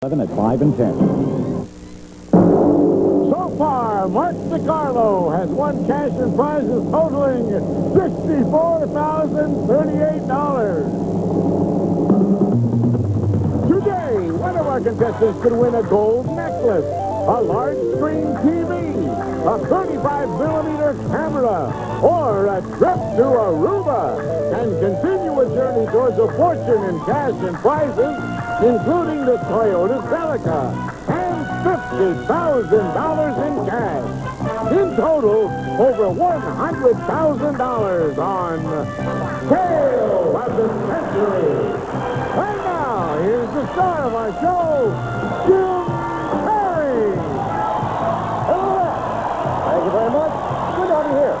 11 at 5 and 10. So far, Mark DiCarlo has won cash and prizes totaling $64,038. Today, one of our contestants could win a gold necklace, a large screen TV, a 35-millimeter camera, or a trip to Aruba, and continue a journey towards a fortune in cash and prizes, including the Toyota Celica, and $50,000 in cash. In total, over $100,000 on Tale of the Century. And now, here's the star of our show, Jim Perry. Hello there. Thank you very much. Good to have you here.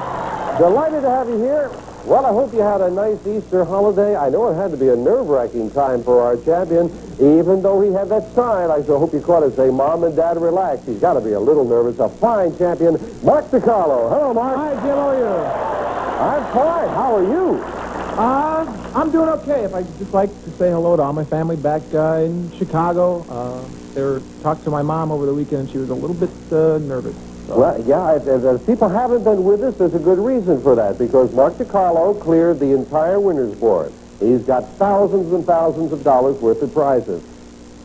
Delighted to have you here. Well, I hope you had a nice Easter holiday. I know it had to be a nerve-wracking time for our champion, even though he had that sign. I hope you caught it. Say, Mom and Dad, relax. He's got to be a little nervous. A fine champion, Mark DiCarlo. Hello, Mark. Hi, Jim. How are you? I'm fine. How are you? I'm doing okay. If I'd just like to say hello to all my family back in Chicago. They talked to my mom over the weekend, and she was a little bit nervous. So. Well, yeah, if people haven't been with us, there's a good reason for that, because Mark DiCarlo cleared the entire winner's board. He's got thousands and thousands of dollars worth of prizes.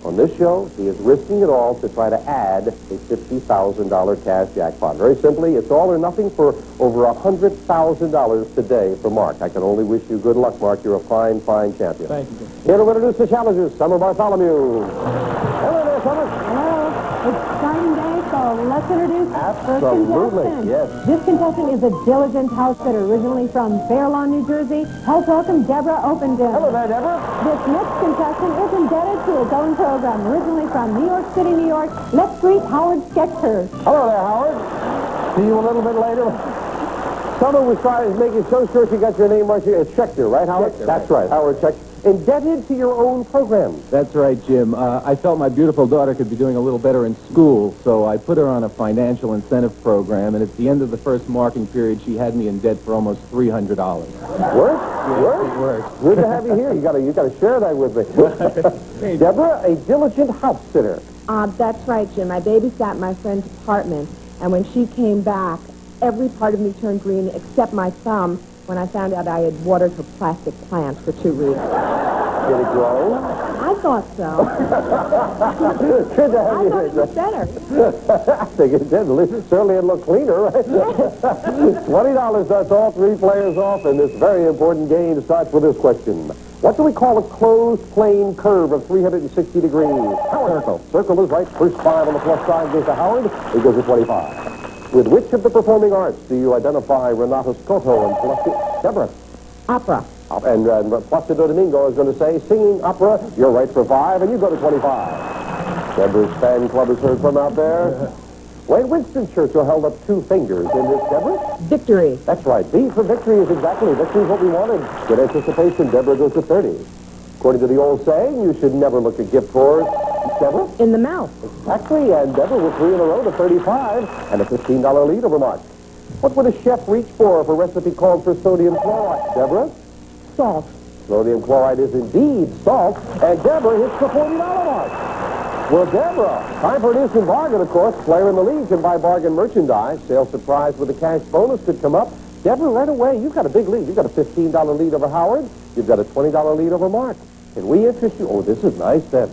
On this show, he is risking it all to try to add a $50,000 cash jackpot. Very simply, it's all or nothing for over $100,000 today for Mark. I can only wish you good luck, Mark. You're a fine, fine champion. Thank you, Jim. Here to introduce the challengers, Summer Bartholomew. Hello there, Summer. Hello. It's starting day, so let's introduce our first Absolutely, contestant. yes. This contestant is a diligent house sitter, originally from Fair Lawn, New Jersey. Help welcome Deborah Openden. Hello there, Deborah. This next contestant is indebted to his own program, originally from New York City, New York. Let's greet Howard Schechter. Hello there, Howard. See you a little bit later. Summer was making so sure she got your name right. It's Schechter, right, Howard? Schechter, That's right, Howard Schechter. Indebted to your own program. That's right, Jim. I felt my beautiful daughter could be doing a little better in school, so I put her on a financial incentive program, and at the end of the first marking period, she had me in debt for almost $300. Work? It worked. Good to have you here. You gotta share that with me. Deborah, a diligent house sitter. That's right, Jim. I babysat my friend's apartment, and when she came back, every part of me turned green except my thumb when I found out I had watered her plastic plant for 2 weeks. Did it grow? I thought so. Good to have I you thought here. it was better. I think it did. Certainly it looked cleaner, right? $20 starts all 3 players off, and this very important game starts with this question. What do we call a closed plane curve of 360 degrees? Circle. Circle is right. First 5 on the plus side goes to Howard. He goes to 25. With which of the performing arts do you identify Renato Scotto and Deborah? Opera. And Placido Domingo is going to say, singing opera. You're right for 5, and you go to 25. Deborah's fan club is heard from out there. Wayne Winston Churchill held up 2 fingers in this, Deborah. Victory. That's right. V for victory is exactly. Victory is what we wanted. Good anticipation. Deborah goes to 30. According to the old saying, you should never look a gift horse. Deborah? In the mouth. Exactly. And Deborah with 3 in a row to 35 and a $15 lead over Mark. What would a chef reach for if a recipe called for sodium chloride? Deborah? Salt. Sodium chloride is indeed salt. And Deborah hits the $40 mark. Well, Deborah, time for an instant bargain, of course. Player in the league can buy bargain merchandise. Sale surprise with a cash bonus could come up. Deborah, right away, you've got a big lead. You've got a $15 lead over Howard. You've got a $20 lead over Mark. Can we interest you? Oh, this is nice, then.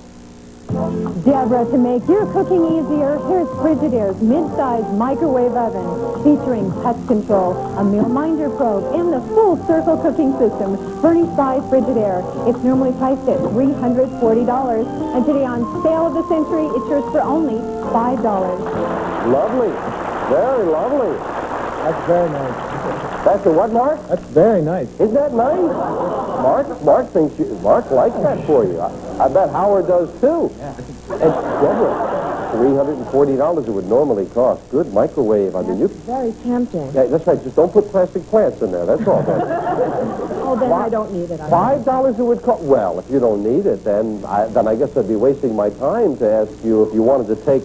Deborah, to make your cooking easier, here's Frigidaire's mid-size microwave oven featuring touch control, a meal minder probe, and the full circle cooking system furnished by Frigidaire. It's normally priced at $340, and today on Sale of the Century, it's yours for only $5. Lovely. Very lovely. That's very nice. That's a what, Mark? That's very nice. Isn't that nice? Mark thinks Mark likes that for you. I bet Howard does too. Yeah. And Deborah, $340 it would normally cost. Good microwave. I mean, you. Very tempting. Yeah, that's right. Just don't put plastic plants in there. That's all. Oh, then I don't need it. $5 it would cost. Well, if you don't need it, then I guess I'd be wasting my time to ask you if you wanted to take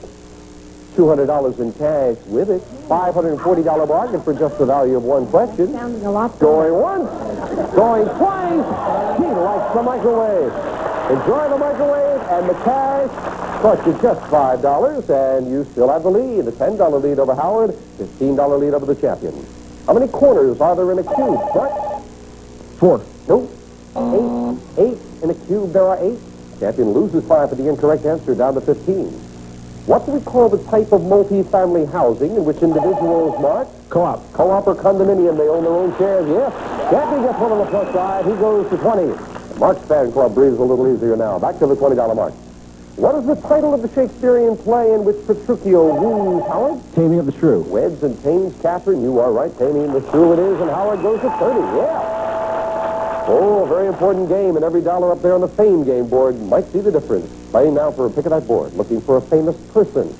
$200 in cash with it. $540 bargain for just the value of one question. Sounding a lot Going once, going twice. He likes the microwave. Enjoy the microwave and the cash Cost you just $5, and you still have the lead. A $10 lead over Howard, $15 lead over the champion. How many corners are there in a cube, Mark? 4. No. 8 in a cube. There are 8. Champion loses 5 for the incorrect answer, down to 15. What do we call the type of multi-family housing in which individuals, Mark? Co-op. Co-op or condominium, they own their own shares, yes. Champion gets one on the plus side. He goes to 20. Mark's fan club breathes a little easier now. Back to the $20 mark. What is the title of the Shakespearean play in which Petruchio woos Howard? Taming of the Shrew. Weds and tames Catherine. You are right. Taming the Shrew it is, and Howard goes to 30. Yeah. Oh, a very important game, and every dollar up there on the fame game board might see the difference. Playing now for a pick of that board, looking for a famous person.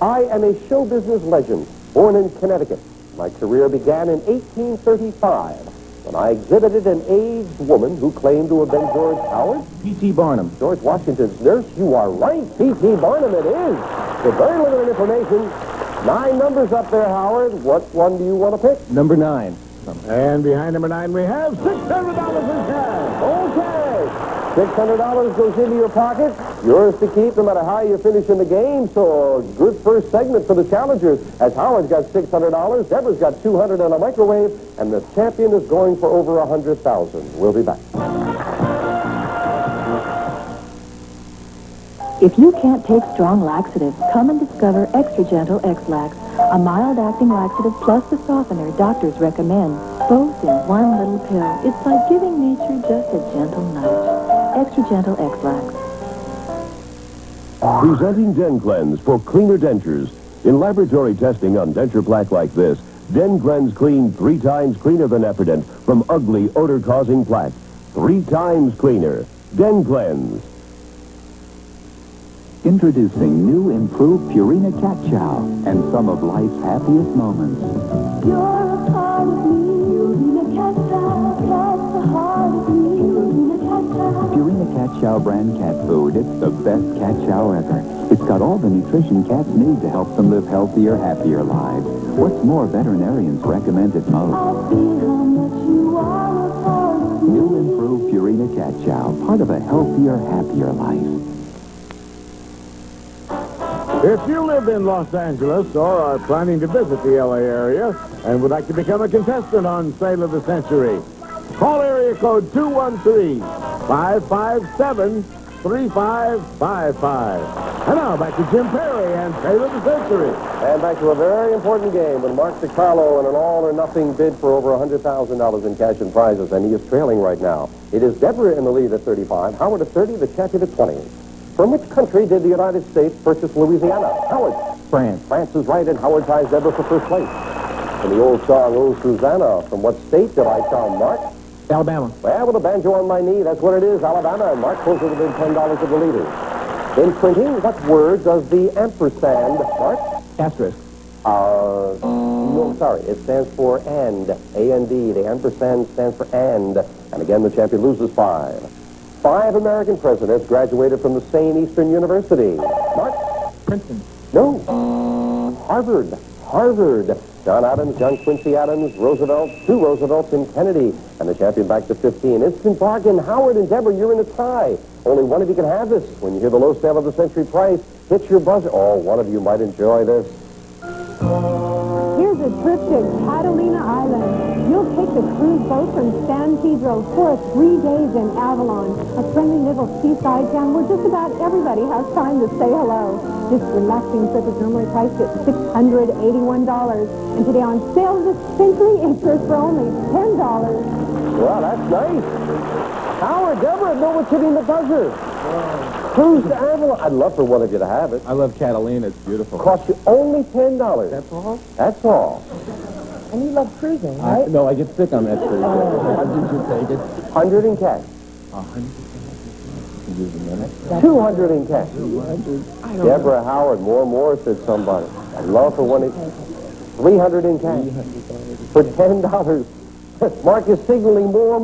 I am a show business legend, born in Connecticut. My career began in 1835 when I exhibited an aged woman who claimed to have been George Howard. P.T. Barnum. George Washington's nurse. You are right. P.T. Barnum it is. With very limited information. 9 numbers up there, Howard. What one do you want to pick? Number 9. And behind number 9, we have $600 in cash. Okay. $600 goes into your pocket. Yours to keep no matter how you finish in the game. So a good first segment for the challengers. As Howard's got $600, Deborah's got $200 in a microwave, and the champion is going for over $100,000. We'll be back. If you can't take strong laxatives, come and discover Extra Gentle X-Lax, a mild-acting laxative plus the softener doctors recommend, both in one little pill. It's like giving nature just a gentle nudge. Extra Gentle X-Lax. Presenting Den Cleanse for cleaner dentures. In laboratory testing on denture plaque like this, Den Cleanse clean 3 times cleaner than Epident from ugly, odor-causing plaque. 3 times cleaner. Den Cleanse. Introducing new improved Purina Cat Chow and some of life's happiest moments. You're a part of me, Purina Cat Chow, that's the heart of me, Purina Cat Chow. Purina Cat Chow brand cat food, it's the best cat chow ever. It's got all the nutrition cats need to help them live healthier, happier lives. What's more, veterinarians recommend it most. I see how much you are a part of me. New improved Purina Cat Chow, part of a healthier, happier life. If you live in Los Angeles or are planning to visit the L.A. area and would like to become a contestant on Sale of the Century, call area code 213-557-3555. And now back to Jim Perry and Sale of the Century. And back to a very important game with Mark DiCarlo in an all-or-nothing bid for over $100,000 in cash and prizes, and he is trailing right now. It is Deborah in the lead at 35, Howard at 30, the champion at 20. From which country did the United States purchase Louisiana? Howard. France. France is right, and Howard ties Deborah for first place. In the old song, Oh, Susanna, from what state did I come, Mark? Alabama. Well, with a banjo on my knee, that's what it is, Alabama, and Mark pulls it within $10 of the leader. In printing, what word does the ampersand, Mark? Asterisk. No, sorry, it stands for and, A-N-D. The ampersand stands for and again, the champion loses 5. 5 American presidents graduated from the same Eastern University. Mark? Princeton. No. Harvard. John Adams, John Quincy Adams, Roosevelt, 2 Roosevelts, and Kennedy. And the champion back to 15. Instant bargain. Howard and Deborah, you're in a tie. Only one of you can have this. When you hear the low sale of the century price, hit your buzzer. Oh, one of you might enjoy this. Here's a trip to Catalina Island. You'll take the cruise boat from San Pedro for 3 days in Avalon, a friendly little seaside town where just about everybody has time to say hello. This relaxing trip is normally priced at $681, and today on Sale of the Century, it's yours for only $10. Well, that's nice. Howard, Deborah, no one's hitting the buzzer. Cruise to Avalon. I'd love for one of you to have it. I love Catalina. It's beautiful. Cost you only $10. That's all? That's all. And you love cruising, right? No, I get sick on that cruise. How did you take it? 100 in cash. 100. 200 in cash. Deborah, Howard, more, said somebody. I'd love for one of 300 in cash. For $10. Mark is signaling more.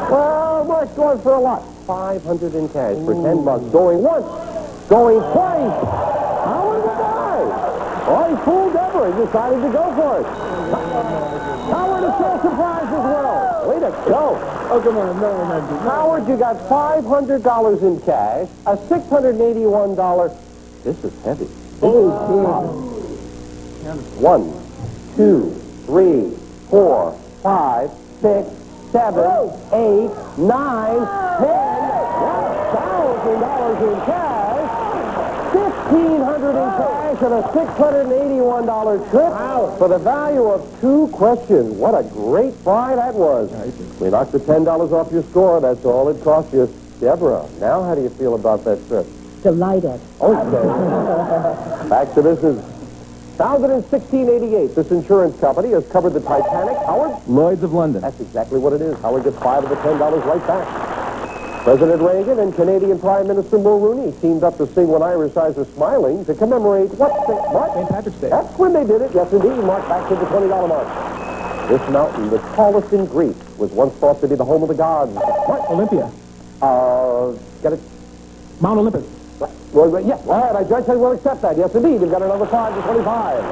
Well, Mark's going for a lot. 500 in cash for $10. Going once. Going twice. Howard the guy. Oh, he fooled Deborah. He decided to go for it. Howard is so surprised as well. Way to go. Oh, come on. No, no. Howard, you got $500 in cash, a $681. This is heavy. Oh, 1, 2, 3, 4, 5, 6, 7, 8, 9, 10, $1,000 in cash, $1,500 in cash, and a $681 trip for the value of 2 questions. What a great buy that was. We knocked the $10 off your score. That's all it cost you. Deborah, now how do you feel about that trip? Delighted. Okay. Back to business. Founded in 1688, this insurance company has covered the Titanic. Howard? Lloyd's of London. That's exactly what it is. Howard gets 5 of the $10 right back. President Reagan and Canadian Prime Minister Mulrooney teamed up to sing When Irish Eyes Are Smiling to commemorate what? St. Patrick's Day. That's when they did it. Yes, indeed. Mark, back to the $20 mark. This mountain, the tallest in Greece, was once thought to be the home of the gods. What? Olympia. Get it? Mount Olympus. Well, yes, all right, I judge I will accept that. Yes, indeed. You've got another 5 to 25.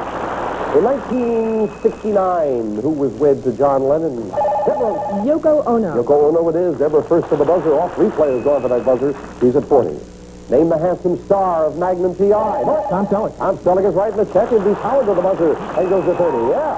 In 1969, who was wed to John Lennon? Deborah. Yoko Ono. Yoko Ono it is. Deborah first to the buzzer. Off replay is gone for that buzzer. He's at 40. Name the handsome star of Magnum T.I. Tom Selleck. Tom Selleck is right in the check. And beats Howard to the buzzer. And goes to 30. Yeah.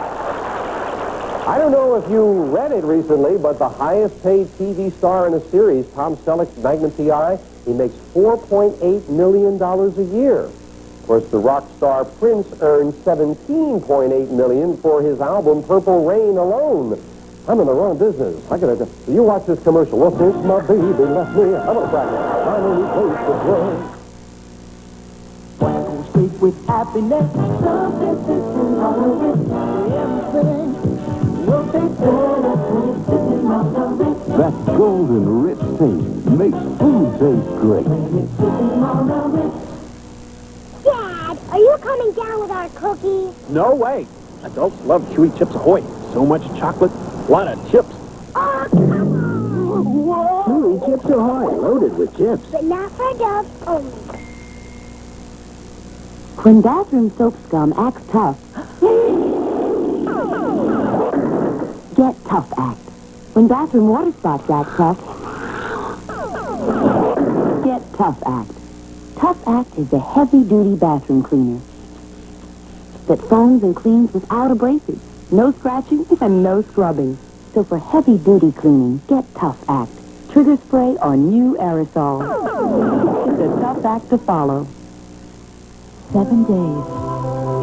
I don't know if you read it recently, but the highest paid TV star in a series, Tom Selleck's Magnum T.I., he makes $4.8 million a year. Of course, the rock star Prince earned $17.8 million for his album Purple Rain alone. I'm in the wrong business. I gotta. You watch this commercial. Well, since my baby left me, I'm gonna practice. Finally close the door. Wanna go straight with happiness? Something sitting on the wrist. Everything will be better when it's sitting on the wrist. That golden rich taste makes food taste great. When it's sitting on the wrist. Dad, are you coming down with our cookies? no way. Adults love Chewy Chips Ahoy. So much chocolate, a lot of chips. Oh, come on! Whoa! Chewy Chips Ahoy, loaded with chips. But not for adults only. When bathroom soap scum acts tough, get Tough Act. When bathroom water spots act tough, get Tough Act. Tough Act is a heavy-duty bathroom cleaner that foams and cleans without abrasives, no scratching, and no scrubbing. So for heavy-duty cleaning, get Tough Act. Trigger spray or new aerosol. It's a tough act to follow. 7 days.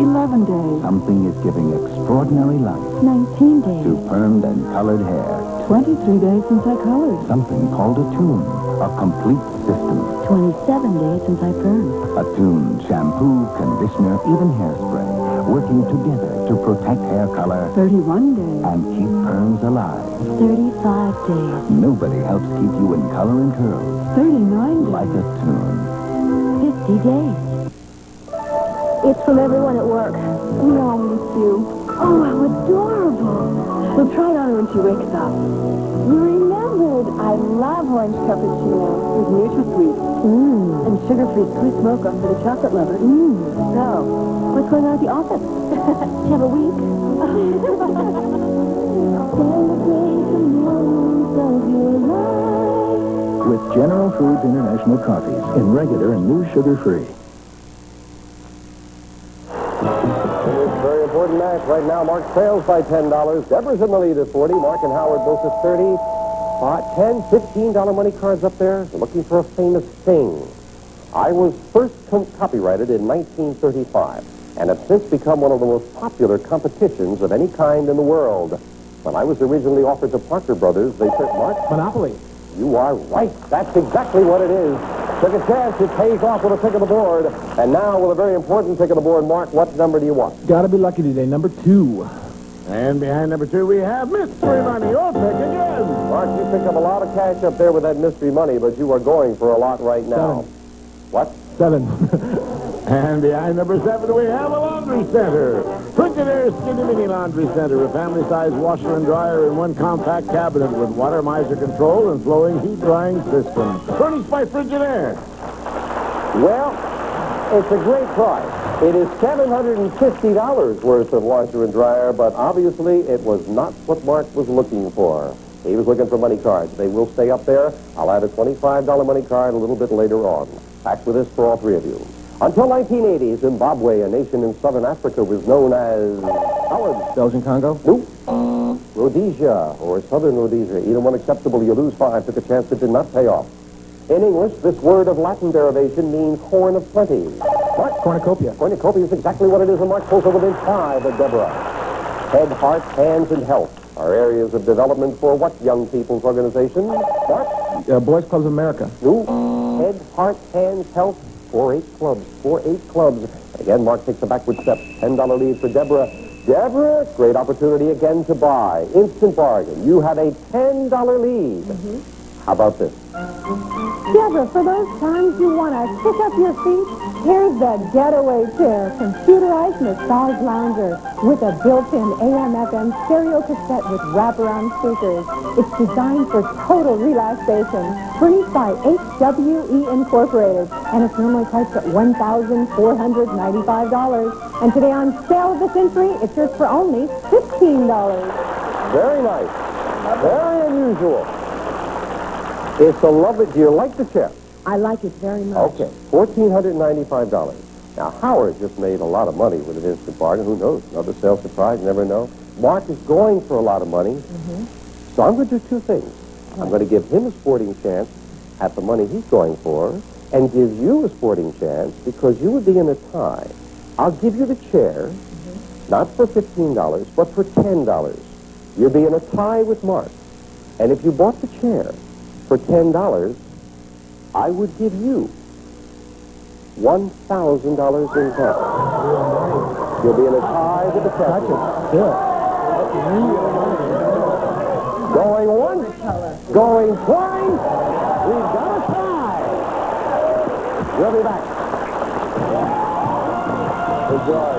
11 days. Something is giving extraordinary life 19 days. to permed and colored hair. 23 days since I colored. Something called a tune, a complete system. 27 days since I permed. A tune, shampoo, conditioner, even hairspray, working together to protect hair color 31 days. and keep perms alive. 35 days. Nobody helps keep you in color and curls 39 days. like a tune. 50 days. It's from everyone at work. We all miss you. Oh, how adorable. We'll try it on her when she wakes up. You remembered. I love orange cappuccino with NutraSweet. And sugar-free sweet mocha for the chocolate lover. So, what's going on at the office? Have a week? With General Foods International coffees in regular and new sugar-free. It's a very important match. Right now, Mark trails by $10. Deborah's in the lead at 40. Mark and Howard both at 30. $10, $15 money cards up there. They're looking for a famous thing. I was first copyrighted in 1935 and have since become one of the most popular competitions of any kind in the world. When I was originally offered to Parker Brothers, they said, Mark, Monopoly. you are right. That's exactly what it is. Took a chance. It pays off with a pick of the board. And now, with a very important pick of the board, Mark, what number do you want? Gotta be lucky today. Number 2. And behind number 2, we have Mystery Money. Your pick again. Mark, you picked up a lot of cash up there with that mystery money, but you are going for a lot right now. 7. What? 7. And behind number 7, we have a laundry center. Frigidaire Skinny Mini Laundry Center, a family-sized washer and dryer in one compact cabinet with water miser control and flowing heat drying system. Furnished by Frigidaire. Well, it's a great price. It is $750 worth of washer and dryer, but obviously it was not what Mark was looking for. He was looking for money cards. They will stay up there. I'll add a $25 money card a little bit later on. Back with this for all three of you. Until 1980, Zimbabwe, a nation in southern Africa, was known as Howard. Belgian Congo? Nope. Rhodesia, or Southern Rhodesia. Either one acceptable, you lose 5. Took a chance that did not pay off. In English, this word of Latin derivation means horn of plenty. Mark? Cornucopia. Cornucopia is exactly what it is, and Mark pulls over within 5 of Deborah. Head, heart, hands, and health are areas of development for what young people's organization? Mark? Boys Clubs of America. No. Head, heart, hands, health, 4-H clubs. 4-H clubs. Again, Mark takes a backward step. $10 lead for Deborah. Deborah, great opportunity again to buy. Instant bargain. You have a $10 lead. How about this? Deborah, for those times you want to kick up your feet, here's the Getaway Chair, computerized massage lounger with a built-in AM/FM stereo cassette with wraparound speakers. It's designed for total relaxation, furnished by HWE Incorporated, and it's normally priced at $1,495. And today on Sale of the Century, it's yours for only $15. Very nice. Very unusual. It's a lovely... Do you like the chair? I like it very much. Okay, $1,495. Now, Howard just made a lot of money with an instant bargain. Who knows? Another sales surprise, you never know. Mark is going for a lot of money. So I'm going to do two things. I'm going to give him a sporting chance at the money he's going for, and give you a sporting chance because you would be in a tie. I'll give you the chair, not for $15, but for $10. You'll be in a tie with Mark. And if you bought the chair for $10, I would give you $1,000 in cash. You'll be in a tie with the captain. Going once, going twice. We've got a tie. We'll be back. Enjoy.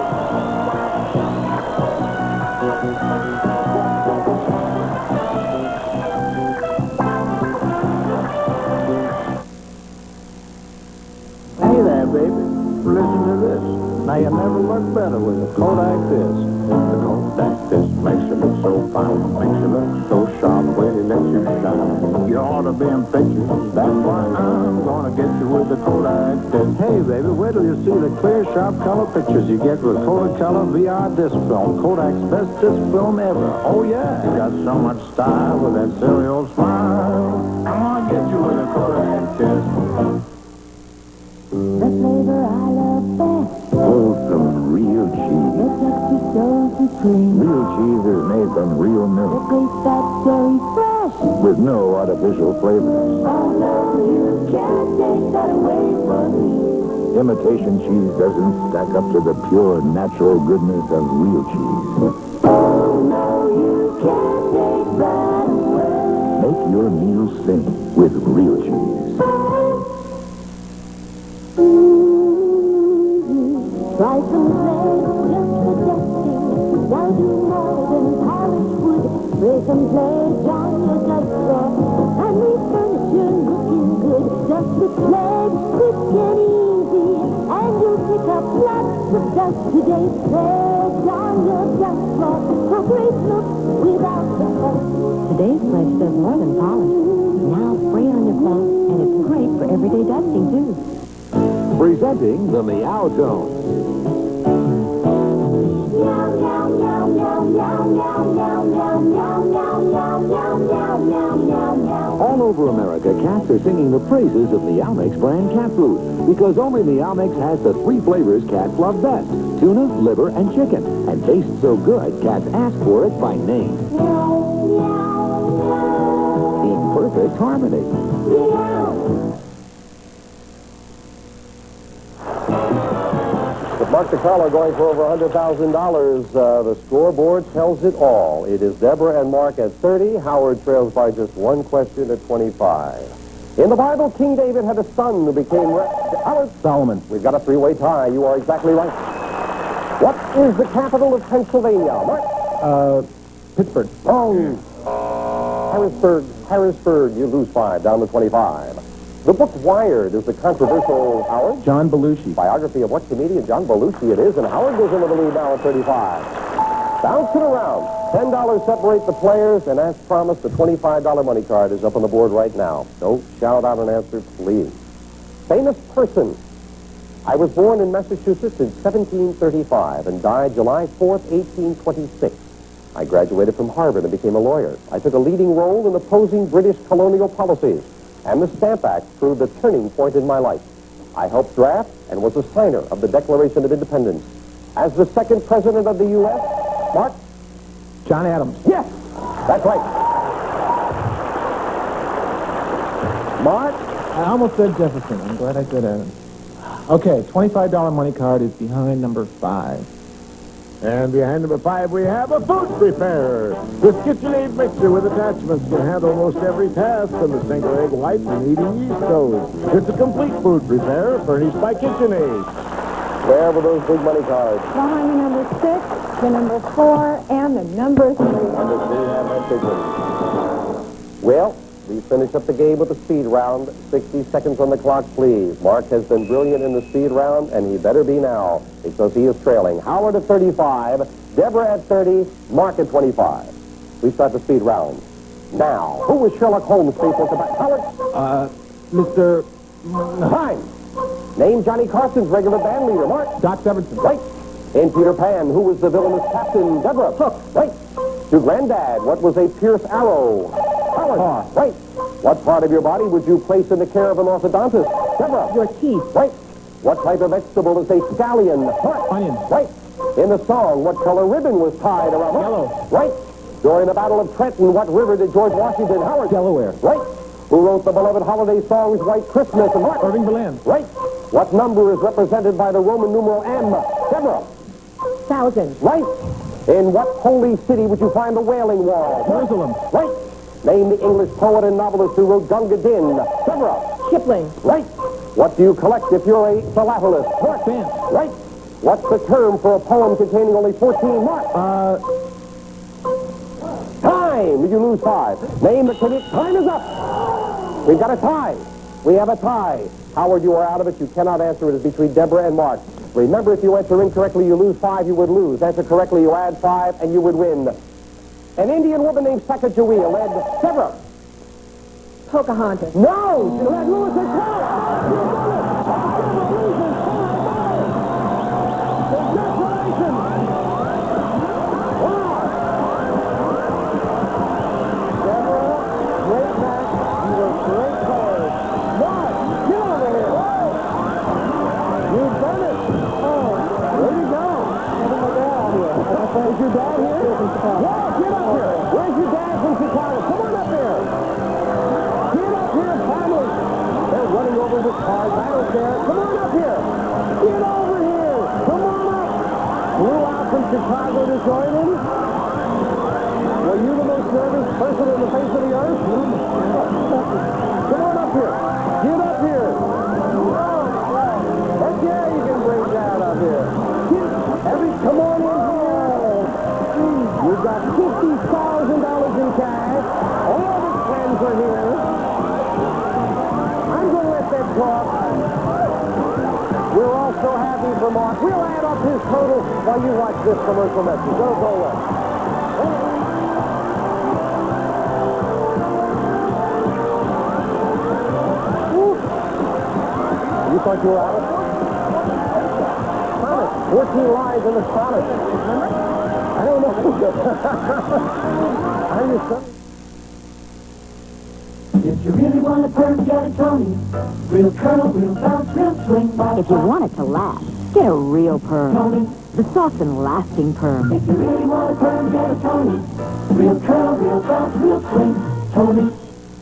Hey there, baby. Listen to this. Now, you never look better with a Kodak this. The Kodak this makes you look so fine. Makes you look so sharp when it lets you shine. You ought to be in pictures. That's why I'm gonna get you with the Kodak this. Hey, baby, wait till you see the clear, sharp color pictures you get with Kodacolor VR disc film. Kodak's best disc film ever. Oh, yeah. You got so much style with that silly old smile. I'm gonna get you with a Kodak disc. The flavor I love best. Wholesome real cheese. The texture so supreme. Real cheese is made from real The milk taste that's very fresh. with no artificial flavors. Oh no, you can't take that away from me. Imitation cheese doesn't stack up to the pure, natural goodness of real cheese. Oh no, you can't take that away. Make your meal sing with real cheese. Try some play, just the dusting. Now do more than polish wood. Spray some pledge on your dust floor. And leave furniture looking good. Just with pledge, quick and easy. And you'll pick up lots of dust today. Pledge on your dust floor for great looks without the fuss. Today's pledge does more than polish. Now spray on your clothes, and it's great for everyday dusting, too. Presenting the Meow Tone. All over America, cats are singing the praises of Meow Mix brand cat food because only Meow Mix has the 3 flavors cats love best: tuna, liver, and chicken, and tastes so good cats ask for it by name. In perfect harmony. With Mark DiCarlo going for over $100,000, the scoreboard tells it all. It is Deborah and Mark at 30. Howard trails by just one question at 25. In the Bible, King David had a son who became... Howard? Solomon. We've got a 3-way tie. You are exactly right. What is the capital of Pennsylvania? Mark? Pittsburgh. Oh. Harrisburg. You lose 5, down to 25. The book Wired is the controversial Howard John Belushi. biography of what comedian John Belushi it is, and Howard goes into the lead now at 35. Bounce it around. $10 separate the players, and as promised, the $25 money card is up on the board right now. Don't shout out an answer, please. Famous person. I was born in Massachusetts in 1735 and died July 4th, 1826. I graduated from Harvard and became a lawyer. I took a leading role in opposing British colonial policies, and the Stamp Act proved a turning point in my life. I helped draft and was a signer of the Declaration of Independence. As the second president of the U.S., Mark? John Adams. Yes, that's right. Mark? I almost said Jefferson. I'm glad I said Adams. Okay, $25 money card is behind number 5. And behind number 5, we have a food preparer. This KitchenAid mixer with attachments can handle most every task, from the sink of egg whites and heating yeast doughs. It's a complete food preparer furnished by KitchenAid. Where were those big money cards? Behind the number 6, the number 4, and the number 3. Number 3 have that big one. Well, we finish up the game with the speed round. 60 seconds on the clock, please. Mark has been brilliant in the speed round, and he better be now, because he is trailing. Howard at 35, Deborah at 30, Mark at 25. We start the speed round. Now, who was Sherlock Holmes, please? Howard? Mr. Time. Name Johnny Carson's regular band leader, Mark. Doc Severinsen. Right. In Peter Pan, who was the villainous captain, Deborah? Hook. Right. To Granddad, what was a Pierce arrow? Howard. Paw. Right. What part of your body would you place in the care of an orthodontist? Deborah. Your teeth. Right. What type of vegetable is a scallion? Mark. Onion. Right. In the song, what color ribbon was tied around? Yellow. Right. During the Battle of Trenton, what river did George Washington? Howard. Delaware. Right. Who wrote the beloved holiday songs White Christmas and Mark? Irving Berlin. Right. What number is represented by the Roman numeral M? Deborah. 1,000. Right. In what holy city would you find the Wailing Wall? Jerusalem. Right. Name the English poet and novelist who wrote Gunga Din. Deborah. Kipling. Right. What do you collect if you're a philatelist? Mark. Stamps. Right. What's the term for a poem containing only 14 marks? Time. You lose 5. Name the time is up. We've got a tie. We have a tie. Howard, you are out of it. You cannot answer. It is between Deborah and Mark. Remember, if you answer incorrectly, you lose 5, you would lose. Answer correctly, you add 5, and you would win. An Indian woman named Sacagawea led Deborah. Pocahontas. No! She led Lewis and Clark! Is your dad here? Yeah, get up here. Where's your dad from Chicago? Come on up here. Get up here, family. They're running over with cars. I don't care. Come on up here. Get over here. Come on up. Flew out from Chicago to join him. Were you the most nervous person on the face of the earth? Come on up here. Get up here. Heck yeah, you can bring Dad up here. Come on in here. We've got $50,000 in cash. All of his friends are here. I'm going to let that talk. We're all so happy for Mark. We'll add up his total while you watch this commercial message. Don't go away. You thought you were out of it? 14 lines in the sonnet. I don't know. I just... If you really want a perm, get a Tony. Real curl, real bounce, real swing. If you want it to last, get a real perm. Tony. The soft and lasting perm. If you really want a perm, get a Tony. Real curl, real bounce, real swing. Tony.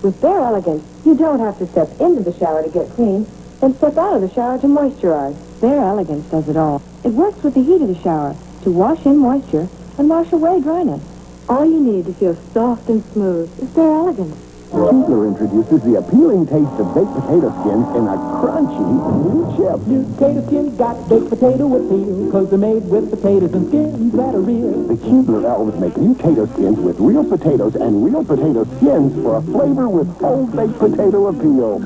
With Bare Elegance, you don't have to step into the shower to get clean and step out of the shower to moisturize. Bare Elegance does it all. It works with the heat of the shower to wash in moisture and wash away dryness. All you need to feel soft and smooth is Bare Elegance. Keebler introduces the appealing taste of baked potato skins in a crunchy new chip. New potato skins got baked potato appeal, because they're made with potatoes and skins that are real. The Keebler elves make new potato skins with real potatoes and real potato skins for a flavor with whole baked potato appeal.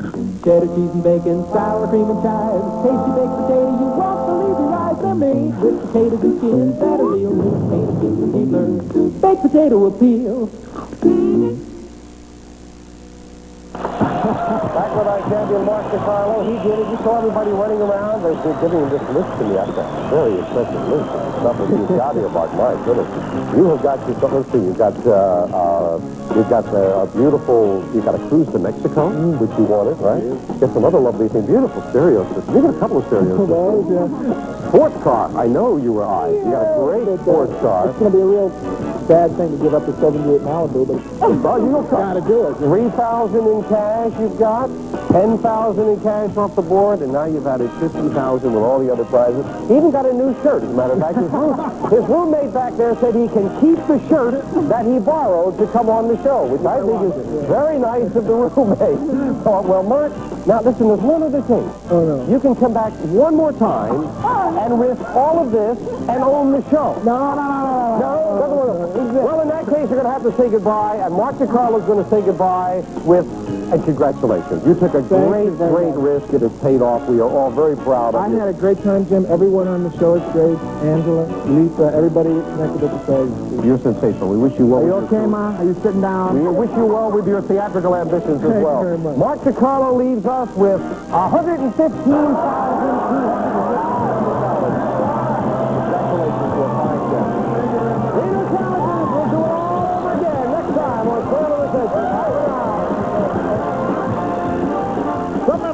cheddar cheese and bacon, sour cream and chives, tasty baked potato, you won't believe the rise they're made with potatoes and skins that are real, with potato skins and Keebler, baked potato appeal. Back with our champion, Mark DiCarlo. He did it. You saw everybody running around. They're giving him this list to me. That's a very impressive list of stuff that you've got here, Mark. My goodness. You have got your, let's see, you've got a beautiful, you've got a cruise to Mexico, which you wanted, right? Get some other lovely things. Beautiful stereo system. You got a couple of stereo systems. Sports car. I know you were eyes. You got a great sports car. It's going to be a real bad thing to give up the 78 Malibu, but you've got to do it. 3,000 in cash you've got, 10,000 in cash off the board, and now you've added 50,000 with all the other prizes. He even got a new shirt, as a matter of fact. His roommate back there said he can keep the shirt that he borrowed to come on the show, which I think is very nice of the roommate. Oh, well, Mark, now listen, there's one other thing. Oh, no. You can come back one more time and risk all of this and own the show. No. Well, in that case, you're going to have to say goodbye, and Mark DiCarlo's going to say goodbye with, and congratulations. You took a great risk. It has paid off. We are all very proud of you. I had a great time, Jim. Everyone on the show is great. Angela, Lisa, everybody connected with the stage. You're sensational. We wish you well. Are you okay, Ma? Are you sitting down? We wish you well with your theatrical ambitions as Thank well. you very much. Mark DiCarlo leaves us with $115,000.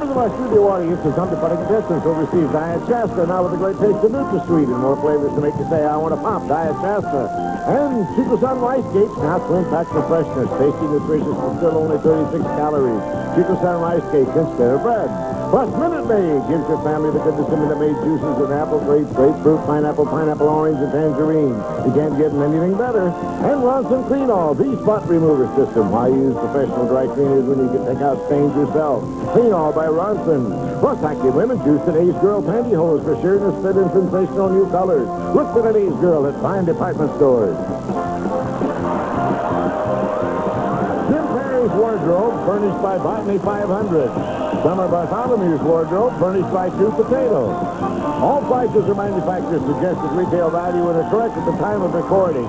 Our studio audience is under funny contestants will receive Diet Shasta now with a great taste of NutraSweet and more flavors to make you say, I want to pop Diet Shasta. And Chico Sun Rice Cakes, now slim packed for freshness, tasty, nutritious, but still only 36 calories. Chico Sun Rice Cakes instead of bread. Plus, Minute Maid gives your family the goodness of Minute Maid juices with apple, grapefruit, pineapple, orange, and tangerine. You can't get anything better. And Ronson Clean All, the spot remover system. Why use professional dry cleaners when you can take out stains yourself? Clean All by Ronson. Plus, Active Women Juice and Ace Girl Pantyhose for sheerness, fit, and sensational new colors. Look for an Ace Girl at fine department stores. Jim Perry's wardrobe, furnished by Botany 500. Summer Bartholomew's wardrobe, furnished by Two Potatoes. All prices are manufacturer's suggested retail value and are correct at the time of recording.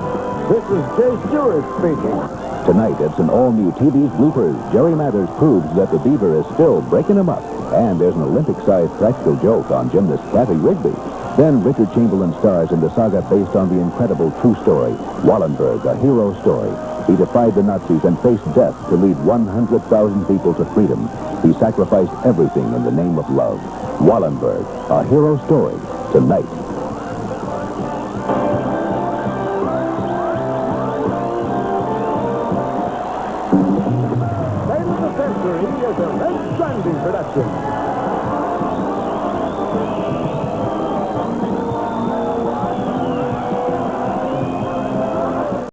This is Jay Stewart speaking. Tonight, it's an all-new TV's bloopers. Jerry Mathers proves that the Beaver is still breaking him up. And there's an Olympic-sized practical joke on gymnast Kathy Rigby. Then Richard Chamberlain stars in the saga based on the incredible true story, Wallenberg, a hero story. He defied the Nazis and faced death to lead 100,000 people to freedom. He sacrificed everything in the name of love. Wallenberg, a hero story, tonight. Save the Century is a Red Sunday production.